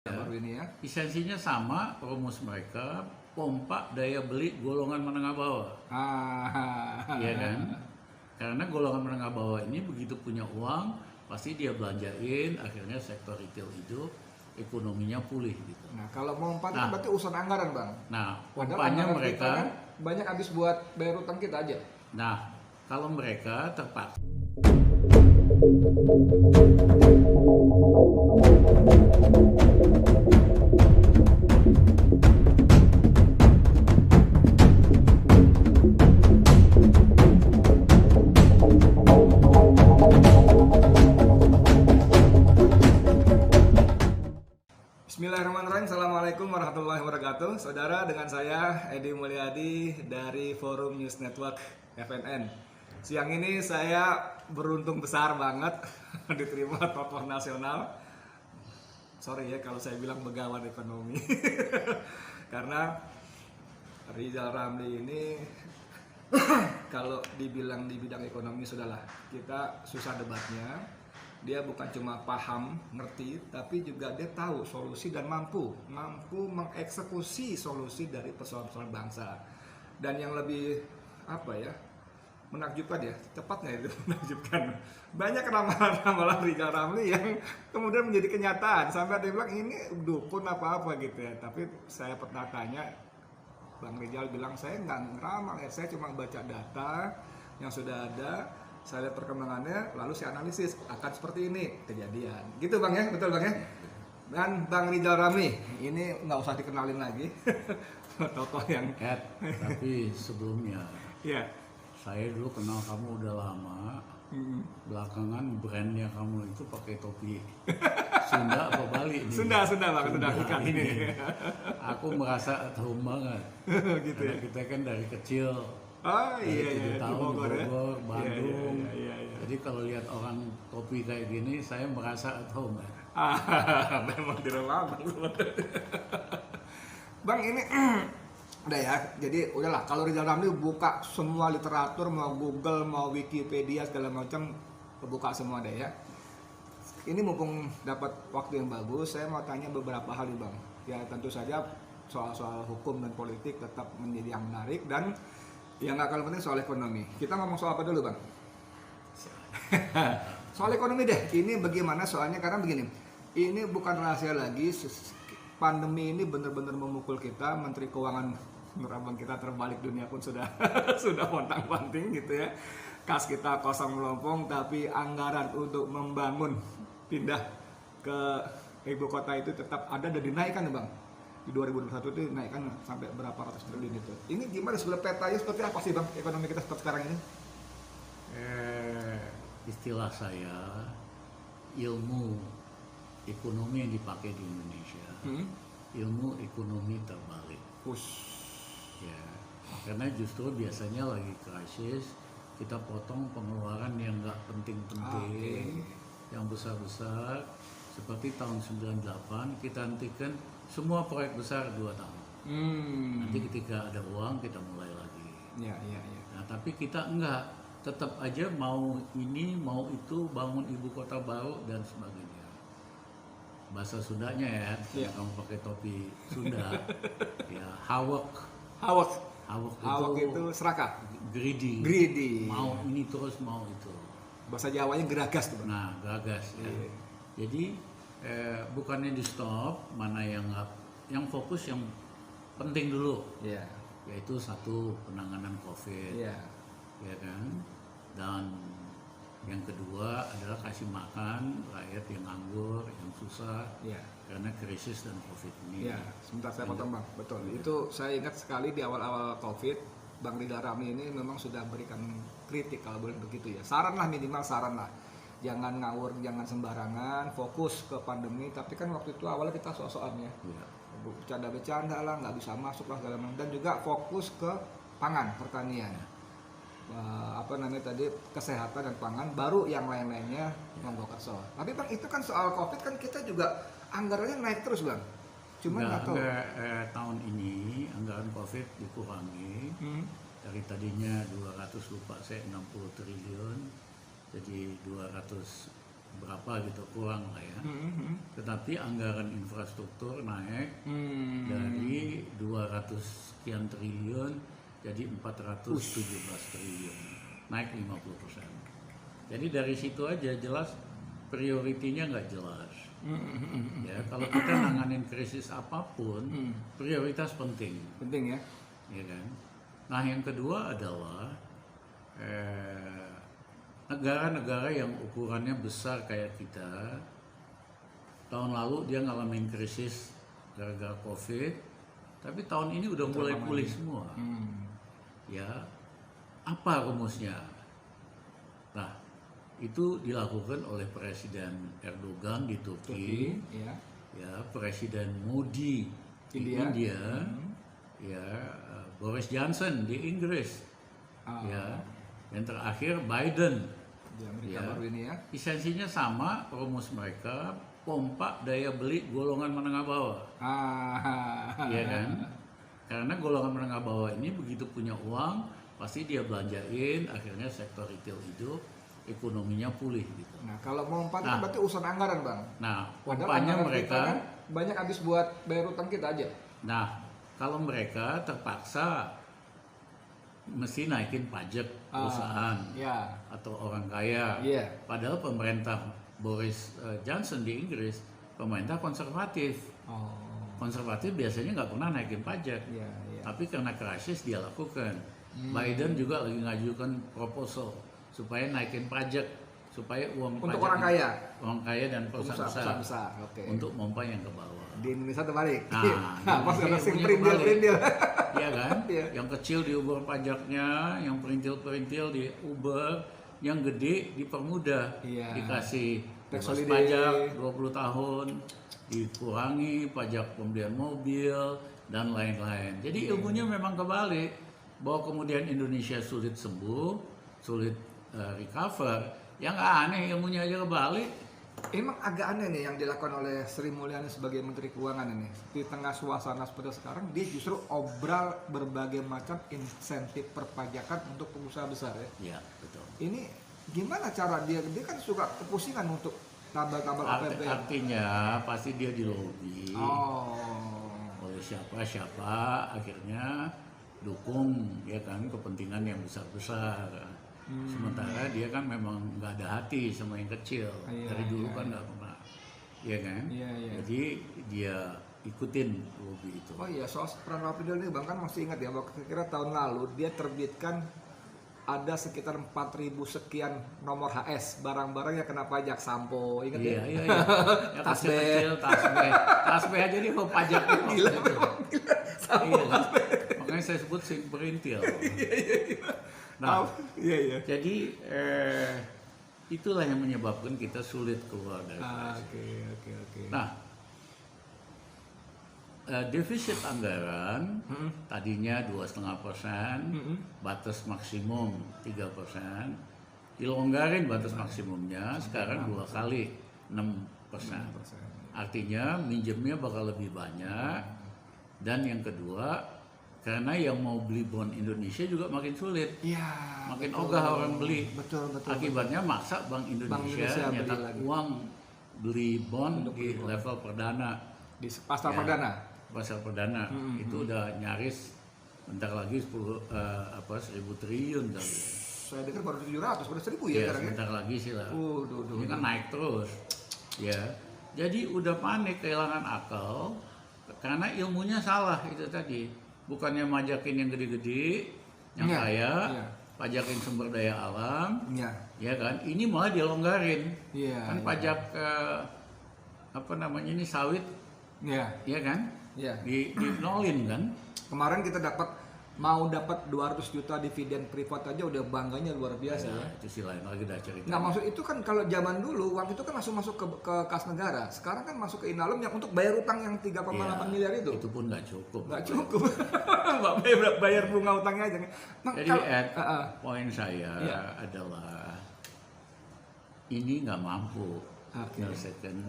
baru ini ya. Esensinya sama, rumus mereka pompa daya beli golongan menengah bawah. Iya kan? Karena golongan menengah bawah ini begitu punya uang, pasti dia belanjain, akhirnya sektor retail itu ekonominya pulih gitu. Nah, kalau mau empat itu berarti urusan anggaran, Bang. Nah, Padahal pompanya anggaran mereka kita kan banyak habis buat bayar utang kita aja. Nah, kalau mereka terpaksa Bismillahirrahmanirrahim. Assalamualaikum warahmatullahi wabarakatuh. Saudara, dengan saya Edi Mulyadi dari Forum News Network FNN. Siang ini saya beruntung besar banget diterima tokoh nasional. Sorry ya kalau saya bilang begawan ekonomi. Karena Rizal Ramli ini kalau dibilang di bidang ekonomi sudahlah, kita susah debatnya. Dia bukan cuma paham, ngerti, tapi juga dia tahu solusi dan mampu mengeksekusi solusi dari persoalan-persoalan bangsa. Dan yang lebih menakjubkan ya, tepatnya itu menakjubkan. Banyak ramalan-ramalan Rizal Ramli yang kemudian menjadi kenyataan sampai dia bilang ini dukun apa-apa gitu ya. Tapi saya pernah tanya, Bang Rizal bilang saya nggak ngeramal ya, saya cuma baca data yang sudah ada. Saya lihat perkembangannya, lalu saya analisis akan seperti ini kejadian. Gitu Bang ya, betul Bang ya. Dan Bang Rizal Ramli, ini nggak usah dikenalin lagi, tokoh yang. tapi sebelumnya, Ya. saya dulu kenal kamu udah lama. Belakangan brandnya kamu itu pakai topi Sunda apa Bali nih? Sunda Bang, Sunda ikan ini. Aku merasa at home banget. Gitu Karena ya. kita kan dari kecil. Iya, Tahun di Bogor ya. Bogor, Bandung. Iya. Jadi kalau lihat orang topi kayak gini, saya merasa at home. Memang di rumah Bang. Bang ini udah ya, jadi udahlah kalau Rizal Ramli buka semua literatur, mau Google, mau Wikipedia segala macam, buka semua deh ya. Ini mumpung dapat waktu yang bagus, saya mau tanya beberapa hal nih Bang. Ya tentu saja soal-soal hukum dan politik tetap menjadi yang menarik, dan yang nggak kalah penting soal ekonomi. Kita ngomong soal apa dulu Bang? Soal ekonomi deh. Ini bagaimana soalnya, karena begini, ini bukan rahasia lagi. Pandemi ini benar-benar memukul kita. Menteri Keuangan Abang kita terbalik, dunia pun sudah sudah pontang-panting gitu ya. Kas kita kosong melompong, tapi anggaran untuk membangun pindah ke ibu kota itu tetap ada dan dinaikkan Bang. Di 2021 itu dinaikkan sampai berapa ratus triliun itu. Ini gimana sebenarnya petanya seperti apa sih Bang ekonomi kita seperti sekarang ini? Istilah saya, ilmu ekonomi yang dipakai di Indonesia, ilmu ekonomi terbalik. Ya, karena justru biasanya lagi krisis, kita potong pengeluaran yang nggak penting-penting, yang besar-besar, seperti tahun 98 kita hentikan semua proyek besar 2 tahun. Nanti ketika ada uang kita mulai lagi. Iya. Nah, tapi kita enggak, tetap aja mau ini mau itu, bangun ibu kota baru dan sebagainya. Bahasa Sundanya ya, kamu pakai topi Sunda, ya hawak itu serakah. Greedy. Mau ini terus mau itu. Bahasa Jawanya geragas tuh Bang. Nah, gagas ya. Iya. Jadi bukannya di stop, mana yang fokus yang penting dulu. Iya. Yaitu satu, penanganan COVID. Iya. Ya kan? Dan yang kedua adalah kasih makan rakyat yang nganggur, yang susah. Iya. Karena krisis dan COVID ini. Iya, sebentar saya potong Bang. Betul. Itu saya ingat sekali di awal-awal COVID, Bang Rizal Ramli ini memang sudah berikan kritik kalau boleh begitu ya. Saran lah, minimal saran lah. Jangan ngawur, jangan sembarangan, fokus ke pandemi. Tapi kan waktu itu awalnya kita sok-sokan ya. Ya. Bercanda-bercanda lah, nggak bisa masuk lah segala macam. Dan juga fokus ke pangan, pertanian. Kesehatan dan pangan, baru yang lain-lainnya monggo kerso. Tapi Bang, itu kan soal COVID kan kita juga anggarannya naik terus Bang. Cuma nggak tahu. Tahun ini anggaran COVID dikurangi dari tadinya 200 lupa saya 60 triliun jadi 200 berapa gitu, kurang lah ya. Tetapi anggaran infrastruktur naik dari 200 sekian triliun jadi 417 triliun, naik 50%. Jadi dari situ aja jelas prioritinya nggak jelas. Ya, kalau kita nanganin krisis apapun, prioritas penting. Penting ya. Ya kan? Nah, yang kedua adalah negara-negara yang ukurannya besar kayak kita, tahun lalu dia ngalamin krisis gara-gara COVID, tapi tahun ini udah mulai pulih semua. Ya, apa rumusnya? Nah, itu dilakukan oleh Presiden Erdogan di Turki, ya, Presiden Modi di India, ya, Boris Johnson di Inggris, ya, yang terakhir Biden Di Amerika ya. baru ini ya. Esensinya sama, rumus mereka pompa daya beli golongan menengah bawah, ya kan? Karena golongan menengah bawah ini begitu punya uang, pasti dia belanjain, akhirnya sektor retail hidup, ekonominya pulih gitu. Nah, kalau mau empat itu berarti urusan anggaran, Bang. Nah, Padahal pompanya anggaran mereka kita kan banyak habis buat bayar utang kita aja. Nah, kalau mereka terpaksa mesti naikin pajak perusahaan atau orang kaya. Padahal pemerintah Boris Johnson di Inggris, pemerintah konservatif. Konservatif biasanya nggak pernah naikin pajak. Tapi karena krisis dia lakukan. Biden juga lagi ngajukan proposal supaya naikin pajak, supaya uang untuk pajak orang kaya dan perusahaan besar. untuk pompa yang ke bawah. Di Indonesia terbalik. Pas ada sing perintil. Iya kan? Yang kecil diubur pajaknya, yang perintil-perintil diuber, yang gede dipermudah. Dikasih bebas pajak 20 tahun, dikurangi pajak pembelian mobil dan lain-lain. Jadi ilmunya memang kebalik, bahwa kemudian Indonesia sulit sembuh, sulit recover. Yang aneh ilmunya aja kebalik. Emang agak aneh nih yang dilakukan oleh Sri Mulyani sebagai Menteri Keuangan ini. Di tengah suasana seperti sekarang, dia justru obral berbagai macam insentif perpajakan untuk pengusaha besar ya. Iya, betul. Ini gimana cara dia kan suka kepusingan untuk tabel-tabel APBN. Artinya pasti dia dilobi oleh siapa, akhirnya dukung ya kan kepentingan yang besar-besar. Sementara dia kan memang nggak ada hati sama yang kecil, dari dulu kan nggak pernah, ya kan? Jadi dia ikutin lobby itu. Oh iya, soal peran Rapindo ini Bang kan masih ingat ya, bahwa kira-kira tahun lalu dia terbitkan ada sekitar 4.000 sekian nomor HS barang-barang yang kena pajak, sampo, ingat ya? Iya. Ya, kecil, tasbih aja dia mau pajaknya. Gila, memang gila. Sampo, makanya saya sebut sing perintil. Nah, jadi itulah yang menyebabkan kita sulit keluar dari krisis. Oke. Nah, defisit anggaran tadinya 2,5%, batas maksimum 3%, dilonggarin batas maksimumnya sekarang 2 kali 6%. Artinya minjemnya bakal lebih banyak, dan yang kedua karena yang mau beli bond Indonesia juga makin sulit, makin ogah orang beli. Betul. Akibatnya maksa Bank Indonesia nyetak uang beli bond di level perdana, di pasar perdana. Itu udah nyaris bentar lagi 1.000 triliun kali. Saya dengar baru 700, baru 1.000 ya sekarang. Sebentar lagi sih lah. Ini kan Duh. naik terus. Ya, jadi udah panik, kehilangan akal karena ilmunya salah itu tadi. Bukannya majakin yang gede-gede, yang kaya, pajakin sumber daya alam, ya kan? Ini malah dia longgarin, kan pajak ini sawit, ya kan? Di nolin kan? Kemarin kita mau dapat 200 juta dividen privat aja udah bangganya luar biasa ya. Itu sih lain lagi dah cerita. Nah, maksud itu kan kalau zaman dulu uang itu kan langsung masuk ke kas negara. Sekarang kan masuk ke Inalum yang untuk bayar utang yang 3,8 miliar itu. Itu pun nggak cukup. Bayar bunga utangnya aja. Nah, jadi poin saya adalah ini nggak mampu menyelesaikan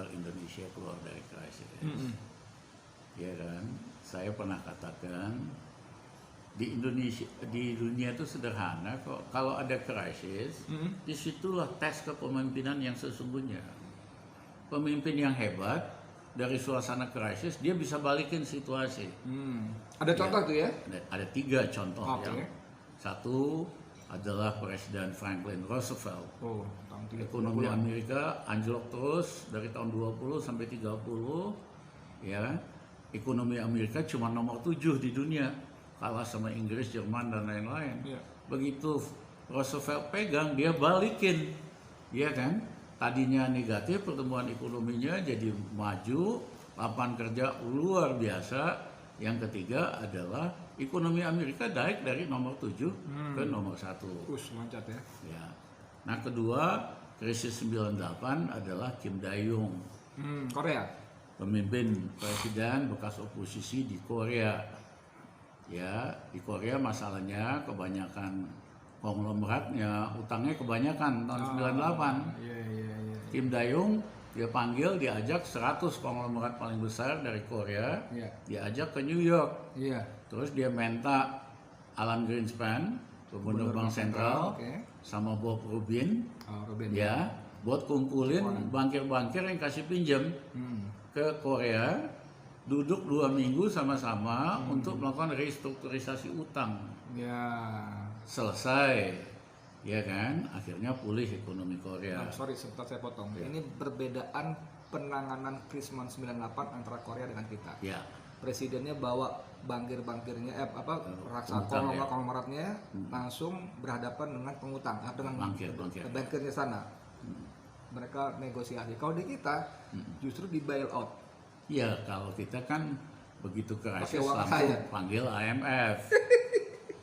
Indonesia keluar dari krisis. Ya kan? Saya pernah katakan di Indonesia, di dunia itu sederhana kok. Kalau ada krisis, disitulah tes kepemimpinan yang sesungguhnya. Pemimpin yang hebat dari suasana krisis dia bisa balikin situasi. Ada contoh tuh ya? Ada 3 contoh. Oke. Satu adalah Presiden Franklin Roosevelt. Tahun 30-an. Ekonomi Amerika anjlok terus dari tahun 20 sampai 30, ya. Ekonomi Amerika cuma nomor 7 di dunia, kalah sama Inggris, Jerman dan lain-lain. Iya. Begitu Roosevelt pegang, dia balikin, ya kan? Tadinya negatif, pertumbuhan ekonominya jadi maju, lapangan kerja luar biasa. Yang ketiga adalah ekonomi Amerika naik dari nomor 7 ke nomor 1. Loncat ya. Ya. Nah, kedua, krisis 98 adalah Kim Dae-jung, Korea. pemimpin presiden bekas oposisi di Korea. Ya, di Korea masalahnya kebanyakan konglomeratnya, utangnya kebanyakan tahun 98. Iya. Kim Dae-jung dia panggil, diajak 100 konglomerat paling besar dari Korea, Iya. diajak ke New York. Iya. Terus dia minta Alan Greenspan, gubernur Bank Sentral, Oke. sama Bob Rubin, Robin. ya, buat kumpulin bankir-bankir yang kasih pinjam ke Korea, duduk 2 minggu sama-sama untuk melakukan restrukturisasi utang. Ya. Selesai, ya kan? Akhirnya pulih ekonomi Korea. Sorry, sebentar saya potong. Ini perbedaan penanganan krisis 98 antara Korea dengan kita. Ya, Presidennya bawa bankir-bankirnya, raksasa Utang, ya. konglomeratnya langsung berhadapan dengan pengutang, dengan Bankir. bankirnya sana. Mereka negosiasi. Kalau di kita justru di bail out. ya kalau kita kan begitu krisis Pakai uang langsung kaya. panggil IMF.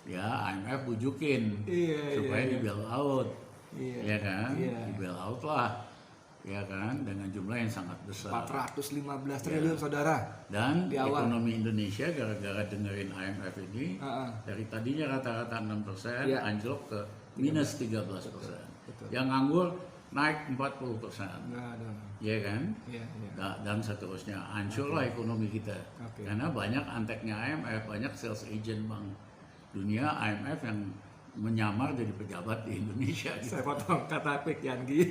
Ya, IMF bujukin Iya, supaya iya. di bail out. Iya. Ya kan? Iya. Di bail out lah. Ya kan? Dengan jumlah yang sangat besar. 415 triliun saudara. Dan Di awal. ekonomi Indonesia gara-gara dengerin IMF ini dari tadinya rata-rata 6%, Iya. anjlok ke minus 13%. Betul. Yang nganggur naik 40%. Nah, Ya kan? iya. Dan seterusnya hancurlah ekonomi kita. Oke. Karena banyak anteknya IMF, banyak sales agent bank dunia IMF yang menyamar jadi pejabat di Indonesia gitu. Saya potong kata Pik Yanggi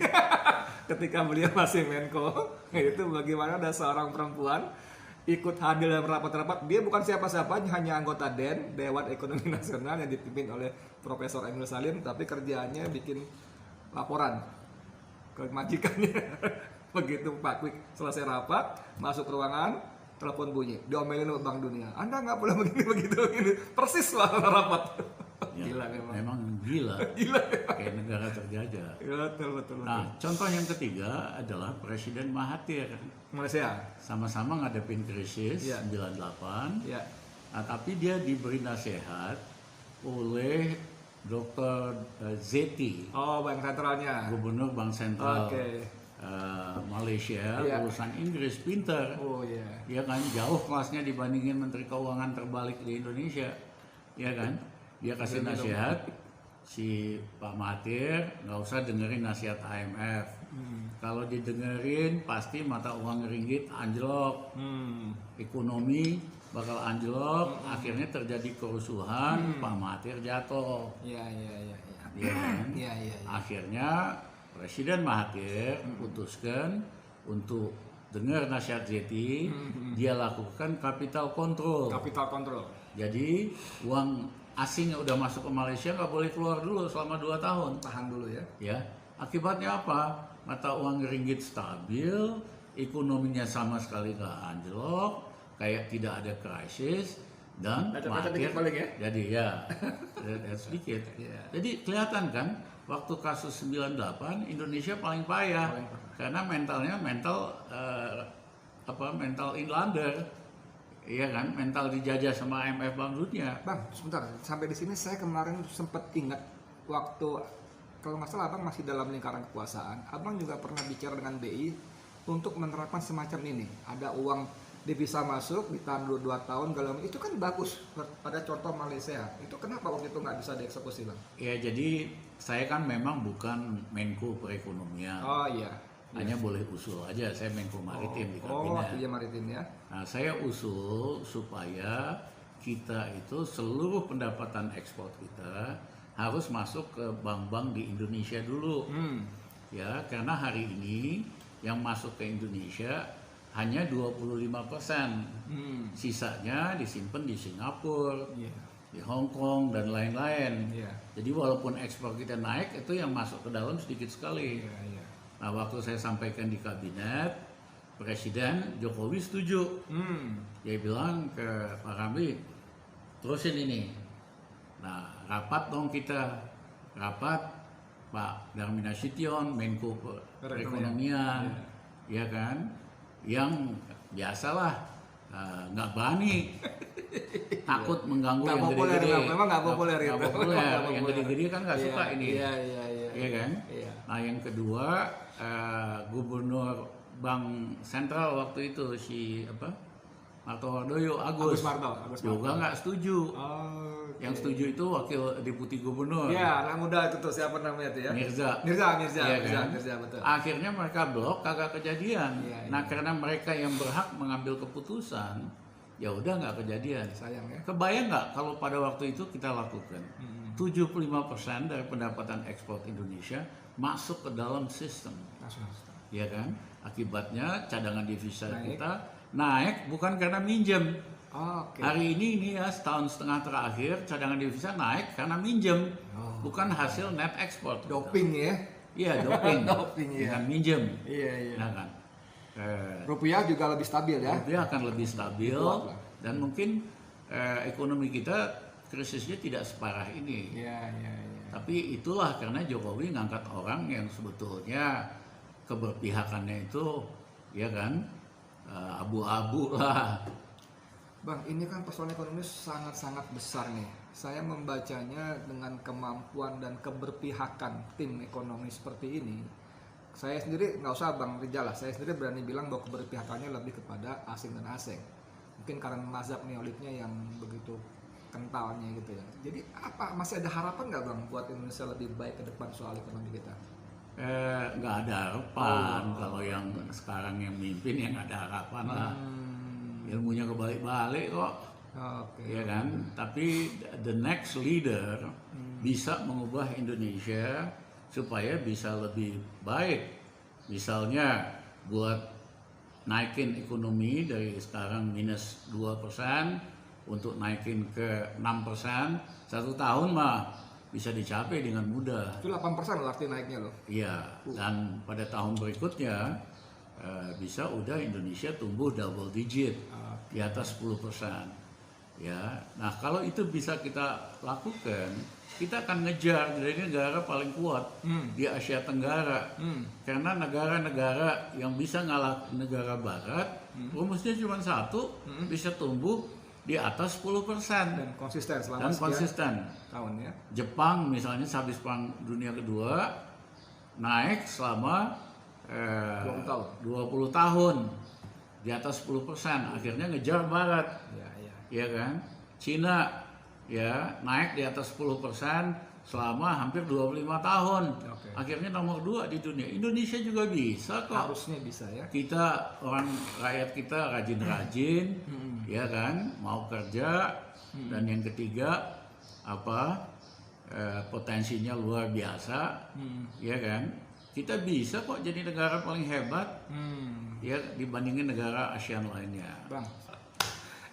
ketika beliau masih Menko, itu bagaimana ada seorang perempuan ikut hadir dalam rapat-rapat. Dia bukan siapa-siapa, hanya anggota Dewan Ekonomi Nasional yang dipimpin oleh Profesor Emil Salim, tapi kerjaannya bikin laporan ke majikannya. Begitu Pak Kwik selesai rapat, masuk ruangan, telepon bunyi, diomelin sama Bank Dunia. Anda nggak boleh begini begitu, persis lah rapat. Ya, Gila memang. memang gila. Gila. Kayak negara terjajah. Betul. Nah, contoh yang ketiga adalah Presiden Mahathir. Malaysia. Sama-sama ngadepin krisis Ya. 98. Ya. Nah, tapi dia diberi nasihat oleh Dr. Zeti, Oh, bank sentralnya. Gubernur Bank Sentral Oke. Malaysia, Ya. lulusan Inggris, pinter. Oh iya. Ya kan, jauh kelasnya dibandingin Menteri Keuangan terbalik di Indonesia. Ya kan, dia kasih nasihat, si Pak Mahathir nggak usah dengerin nasihat IMF. Kalau didengerin pasti mata uang ringgit anjlok, ekonomi bakal anjlok, akhirnya terjadi kerusuhan, Pak Mahathir jatuh. Iya. Ya kan? Iya. Akhirnya Presiden Mahathir putuskan untuk dengar nasihat Zeti, dia lakukan capital control. Capital control. Jadi uang asing yang udah masuk ke Malaysia nggak boleh keluar dulu selama 2 tahun. Tahan dulu ya. Ya, akibatnya apa? Mata uang ringgit stabil, ekonominya sama sekali nggak anjlok, kayak tidak ada krisis, dan Baca dikit balik ya. jadi ya sedikit. Iya. Jadi kelihatan kan waktu kasus 98 Indonesia paling payah Paling parah. karena mental inlander. Iya kan, mental dijajah sama IMF Bank Dunia. Bang, sebentar. Sampai di sini saya kemarin sempat ingat waktu, kalau nggak salah Abang masih dalam lingkaran kekuasaan. Abang juga pernah bicara dengan BI untuk menerapkan semacam ini. Ada uang devisa masuk ditahan 2 tahun, itu kan bagus. Pada contoh Malaysia, itu kenapa waktu itu nggak bisa dieksekusi, Bang? Ya, jadi saya kan memang bukan Menko Perekonomian. Oh iya. Hanya boleh usul aja, saya Menko Maritim di kabinet. Iya maritim ya. Nah, saya usul supaya kita itu seluruh pendapatan ekspor kita harus masuk ke bank-bank di Indonesia dulu. Ya, karena hari ini yang masuk ke Indonesia hanya 25%. Sisanya disimpan di Singapura, di Hong Kong dan lain-lain. Jadi walaupun ekspor kita naik, itu yang masuk ke dalam sedikit sekali. Nah, waktu saya sampaikan di kabinet, Presiden Jokowi setuju. Dia bilang ke Pak Ramli, terusin ini. Nah, rapat dong kita, rapat Pak Darmin Nasution, Menko Perekonomian, ya kan, yang biasalah nggak berani, takut mengganggu yang gede-gede. Memang nggak populer Nggak gitu. populer, yang gede-gede kan nggak suka ini, Iya kan. Nah, yang kedua, Gubernur Bank Sentral waktu itu si Martowardoyo, Agus juga nggak setuju. Yang setuju itu wakil deputi gubernur. Iya, anak muda itu tuh, siapa namanya itu ya? Mirza, Betul. Akhirnya mereka blok, kagak kejadian. Nah, karena mereka yang berhak mengambil keputusan, ya udah nggak kejadian. Sayang ya. Kebayang nggak kalau pada waktu itu kita lakukan 75% dari pendapatan ekspor Indonesia masuk ke dalam sistem, ya kan? Akibatnya cadangan devisa kita naik bukan karena minjem. Hari ini ya, setahun setengah terakhir cadangan devisa naik karena minjem, bukan hasil net ekspor. Doping ya? Iya, doping. Iya. Dengan minjem. Iya. Nah, kan? Rupiah juga lebih stabil ya? Rupiah akan lebih stabil dan mungkin ekonomi kita krisisnya tidak separah ini. Iya. Tapi itulah karena Jokowi ngangkat orang yang sebetulnya keberpihakannya itu, ya kan, abu-abu lah. Bang, ini kan persoalan ekonomi sangat-sangat besar nih. Saya membacanya dengan kemampuan dan keberpihakan tim ekonomi seperti ini. Saya sendiri, nggak usah Bang Rijal lah, saya sendiri berani bilang bahwa keberpihakannya lebih kepada asing dan asing. Mungkin karena mazhab neolibnya yang begitu kentalnya gitu ya. Jadi apa, masih ada harapan nggak Bang buat Indonesia lebih baik ke depan soal ekonomi kita? Nggak ada harapan. Kalau yang sekarang yang mimpin ya nggak ada harapan lah. Ilmunya kebalik-balik kok, ya kan. Tapi the next leader bisa mengubah Indonesia supaya bisa lebih baik. Misalnya buat naikin ekonomi dari sekarang minus 2% untuk naikin ke 6%, 1 tahun mah bisa dicapai dengan mudah. Itu 8% loh arti naiknya loh. Iya, dan pada tahun berikutnya bisa udah Indonesia tumbuh double digit di atas 10%. Ya, nah kalau itu bisa kita lakukan, kita akan ngejar dari negara paling kuat di Asia Tenggara. Karena negara-negara yang bisa ngalah negara Barat, rumusnya cuma satu, bisa tumbuh di atas 10% dan konsisten selama tahun ya. Jepang misalnya habis Perang Dunia Kedua naik selama 20 tahun di atas 10%, akhirnya ngejar Barat, ya kan. Cina ya naik di atas 10% selama hampir 25 tahun, akhirnya nomor 2 di dunia. Indonesia juga bisa kok. Harusnya bisa ya. Kita rakyat kita rajin-rajin, ya kan, mau kerja, dan yang ketiga potensinya luar biasa, ya kan. Kita bisa kok jadi negara paling hebat, ya dibandingin negara ASEAN lainnya. Bang,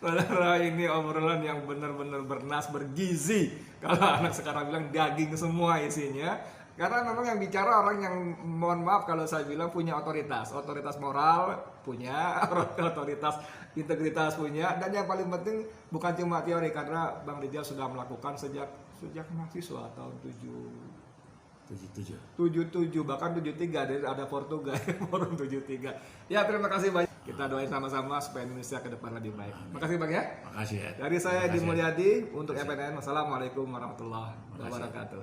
saudara, ini obrolan yang benar-benar bernas, bergizi. Kalau anak sekarang bilang daging semua isinya. Karena memang yang bicara orang yang, mohon maaf kalau saya bilang, punya otoritas moral punya, otoritas integritas punya, dan yang paling penting bukan cuma teori, karena Bang Rijal sudah melakukan sejak mahasiswa tahun 77, bahkan 73, ada Portugal forum 73. Ya, terima kasih banyak. Kita doain sama-sama supaya Indonesia ke depan lebih baik. Terima kasih Bang ya. Makasih ya. Dari saya Edi Mulyadi untuk FNN. Wassalamualaikum warahmatullahi wabarakatuh.